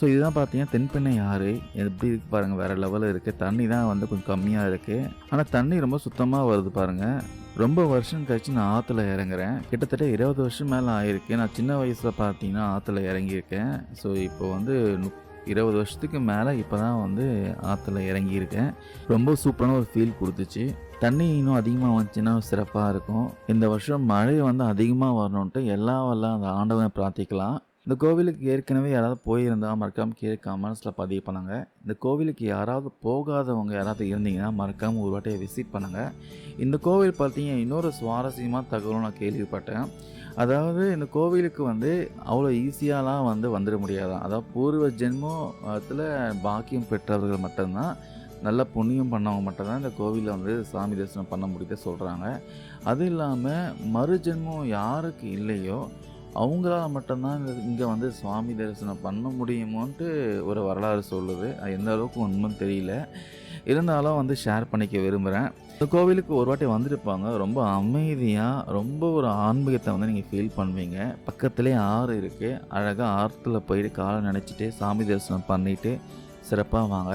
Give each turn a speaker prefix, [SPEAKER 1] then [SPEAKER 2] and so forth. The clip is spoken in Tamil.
[SPEAKER 1] ஸோ இதுதான் பார்த்தீங்கன்னா தென்பெண்ணை ஆறு. எப்படி இருக்கு பாருங்க, வேற லெவல்ல இருக்கு. தண்ணி தான் வந்து கொஞ்சம் கம்மியா இருக்கு. ஆனா தண்ணி ரொம்ப சுத்தமா வருது பாருங்க. ரொம்ப வருஷம் கழிச்சு நான் ஆத்துல இறங்குறேன். கிட்டத்தட்ட 20 வருஷம் மேல ஆயிருக்கு. நான் சின்ன வயசுல பார்த்தீங்கன்னா ஆத்துல இறங்கியிருக்கேன். ஸோ இப்போ வந்து 20 வருஷத்துக்கு மேல இப்ப தான் வந்து ஆத்துல இறங்கியிருக்கேன். ரொம்ப சூப்பரான ஒரு ஃபீல் குடுத்துச்சு. தண்ணி இன்னும் அதிகமா வந்துச்சுன்னா சிறப்பா இருக்கும். இந்த வருஷம் மழை வந்து அதிகமா வரணுன்ட்டு எல்லாம் வல்ல அந்த ஆண்டவனை பிரார்த்திக்கலாம். இந்த கோவிலுக்கு ஏற்கனவே யாராவது போயிருந்தா மறக்காம கீழ கமெண்ட்ஸ்ல பதிவு பண்ணுங்க. இந்த கோவிலுக்கு யாராவது போகாதவங்க யாராவது இருந்தீங்கன்னா மறக்காம ஒரு வாட்டி விசிட் பண்ணுங்க. இந்த கோவில் பார்த்தீங்கன்னா இன்னொரு சுவாரஸ்யமான தகவலும் நான் கேள்விப்பட்டேன். அதாவது இந்த கோவிலுக்கு வந்து அவ்வளோ ஈஸியாலாம் வந்து வந்துட முடியாதாம். அதாவது பூர்வ ஜென்மத்துல பாக்கியம் பெற்றவர்கள் மட்டும்தான், நல்ல புண்ணியம் பண்ணவங்க மட்டும் தான் இந்த கோவில்ல வந்து சாமி தரிசனம் பண்ண முடியுத சொல்றாங்க. அது இல்லாம மறுஜென்மம் யாருக்கு இல்லையோ அவங்களால மட்டும்தான் இங்க வந்து சுவாமி தரிசனம் பண்ண முடியுமோன்ட்டு ஒரு வரலாறு சொல்லுது. அது எந்த அளவுக்கு உண்மைன்னு தெரியல. இருந்தாலும் வந்து ஷேர் பண்ணிக்க விரும்புறேன். இந்த கோவிலுக்கு ஒரு வாட்டி வந்துருப்பாங்க. ரொம்ப அமைதியா, ரொம்ப ஒரு ஆன்மீகத்த வந்து நீங்க ஃபீல் பண்ணுவீங்க. பக்கத்திலேயே ஆறு இருக்கு. அழகா ஆத்துல போயிட்டு கால நனைச்சிட்டு சாமி தரிசனம் பண்ணிட்டு சிறப்பா வாங்க.